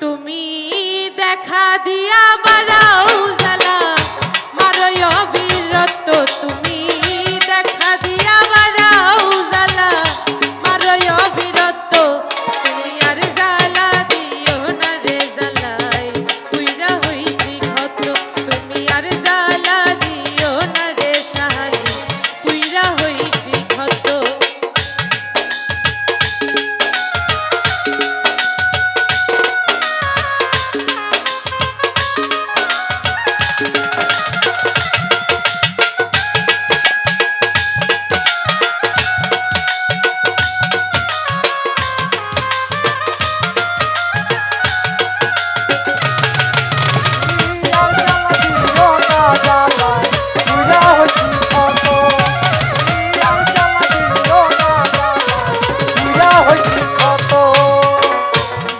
তুমি দেখা দিয়া বাড়াও জ্বালা মারয় অবিরত তুমি দেখা দিয়া বাড়াও জ্বালা মারয় অবিরত তুমি আর জ্বালা দিও না রে জ্বালাই পুইরা হইছি ক্ষত তুমি আর জ্বালা দিও না রে সাহালি পুইরা হইছি ক্ষত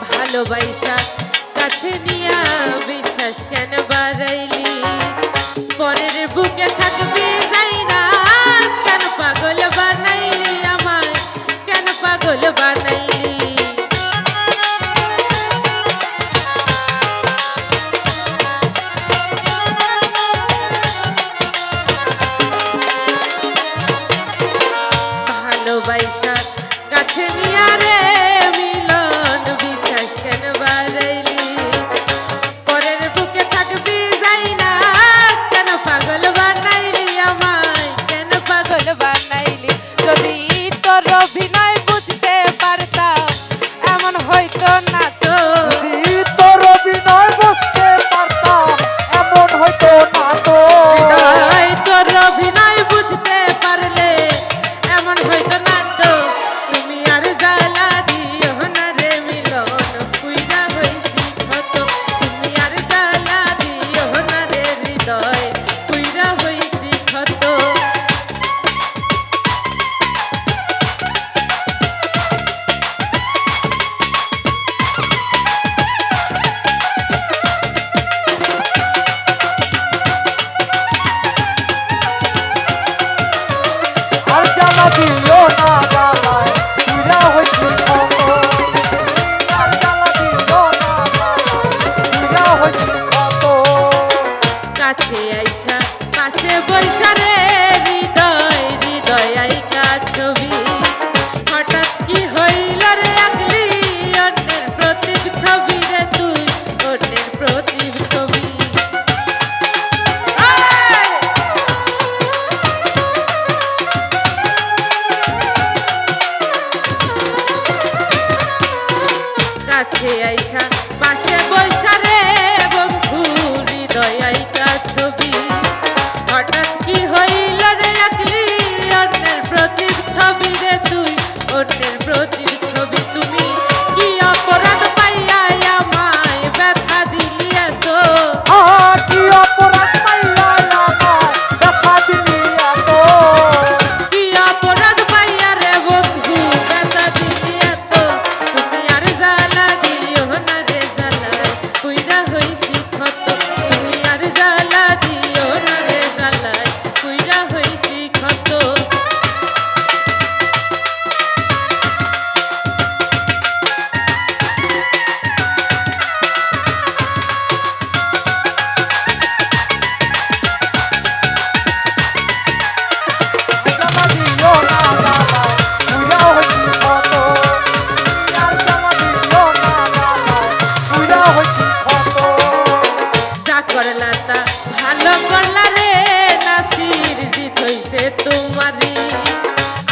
ভালোবাসা কাছে নিয়া বিশ্বাস কেন বাড়াইলি পরের বুকে থাকবি যাই না কেন পাগল বানাইলি আমায় কেন পাগল বানাইলি ভালোবাসা কাছে নিয়া রে মিলন বিশ্বাস কেন বাড়াইলি পরের বুকে থাকবি যাই না কেন পাগল বানাইলি আমায় কেন পাগল বানাইলি যদি তোর অভিনয় বুঝতে পারতাম এমন হইতো না তো যদি তোর অভিনয় বুঝতে পারতাম এমন হইতো না তো তোর অভিনয় বুঝতে পারলে এমন হইতো না তো তুমি আর জ্বালা দিও না রে মিলন পুইরা হইছি ক্ষত তুমি আর জ্বালা দিও না রে হৃদয় পুইরা হইছি ক্ষত আর জ্বালা দিও না জ্বালায় পুইরা হইছি ক্ষত আর জ্বালা দিও না জ্বালায় পুইরা হইছি ক্ষত কাছে আইসা পাশে বৈশা রে হৃদয় হৃদয় আইকা ছবি হঠাৎ কি হইল রে আকলি অন্যের প্রতীক ছবি রে তুই অন্যের প্রতীক ছবি কাছে আইসা পাশে বৈশা রে বন্ধু হৃদয় আইকা ছবি হঠাৎ কি হইল রে আকলি অন্যের প্রতীক ছবি রে তুই অন্যের প্রতীক ছবি তুমি কি অপরাধ পাইয়া আমায় ব্যথা দিলি এত কি অপরাধ পাইয়া আমায় দেখা দিলি এত কি অপরাধ পাইয়া রে বন্ধু ব্যথা দিলি এত তুমি আর জ্বালা দিও না রে জ্বালায় পুইরা হইছি ক্ষত তুমি আর জ্বালা দিও না রে জ্বালায় পুইরা হইছি ক্ষত জ্বালা দিও না জ্বালায় পুইরা হইছি ক্ষত আর জ্বালা দিও না জ্বালায় পুইরা হইছি ক্ষত যা করলা তা ভালো করলা রে নাসির জিত হইছে তোমারি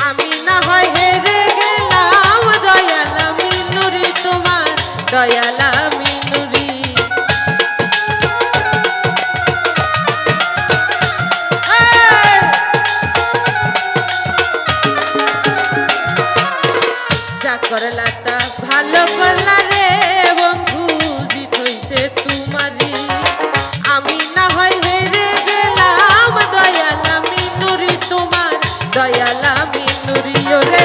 আমি না হয় হেরে গেলাম দয়ালা মিনুরি তোমার দয়ালা মিনুরি যা করলা তা ভালো করলা রে বন্ধু জিত হইছে তোমারি আমি না হয় হেরে গেলাম দয়ালা মিনুরি তোমার দয়ালা মিনুরি ওরে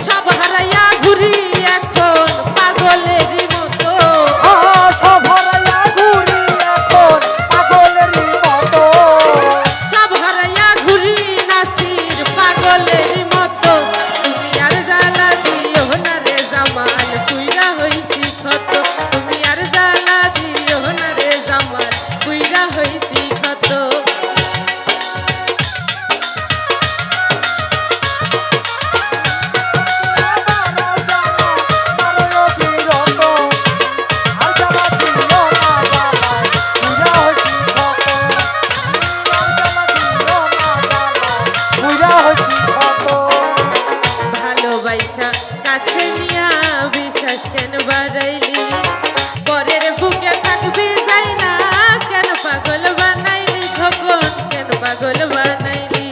সব হারাইয়া ঘুরি এখন পাগলেরই মতো সব হারাইয়া ঘুরি এখন পাগলেরই মতো সব হারাইয়া ঘুরি নাসির পাগলেরই মতো তুমি আর জ্বালা দিও না রে জামাল পুইরা হইছি ক্ষত কেন বাড়াইলি পরের বুকে থাকবি যাই না কেন পাগল বানাইলি খোকন কেন পাগল বানাইলি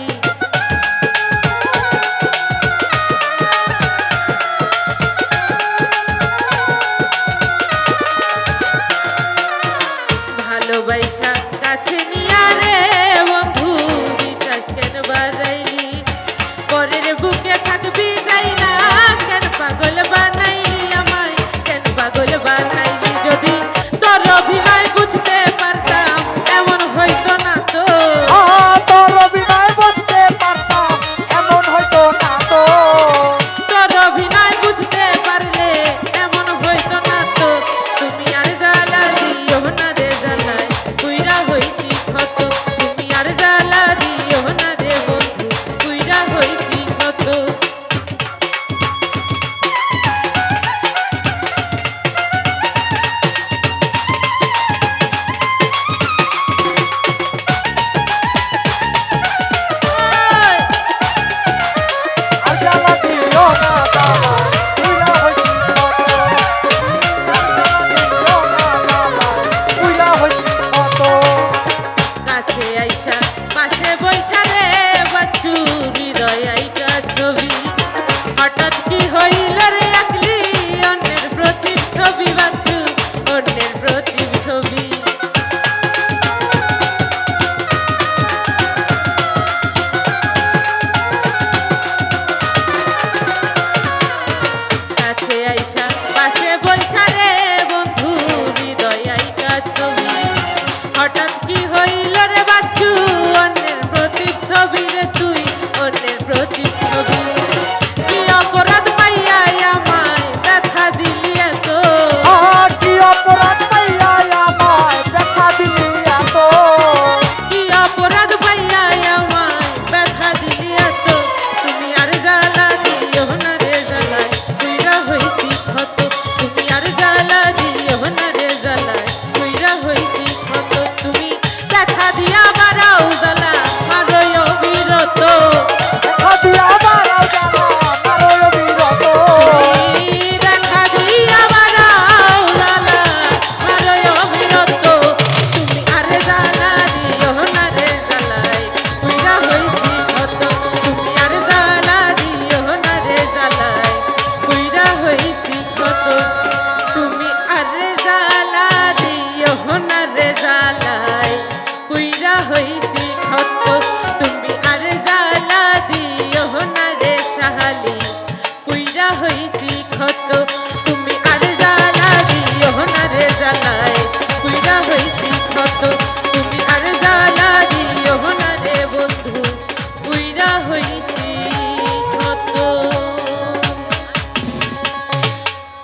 ভালোবাসা কাছে নিয়া রে বন্ধু বিশ্বাস কেন বাড়াইলি পরের বুকে থাকবি যাই না কেন পাগল বানাইলি আমায় কেন পাগল বানাইলি যদি তোর অভিনয় বুঝতে পারতাম এমন হইতো না তো তোর অভিনয় বুঝতে পারতাম এমন হয়তো না তো তোর অভিনয় বুঝতে পারলে এমন হইতো না তো তুমি আর জ্বালা দিও না রে জ্বালায় পুইরা হইছি ক্ষত তুমি আর জ্বালা দিও না রে বন্ধু পুইরা হইছি ক্ষত আর জ্বালা দিও না জ্বালা পুইরা হইছি কত পুইরা হইছি কত কাছে আইসা পাশে বৈশা রে বাচ্চু হৃদয় আইকা ছবি হঠাৎ কি হইল রে আকলি অন্যের প্রতি ছবি বাচ্চু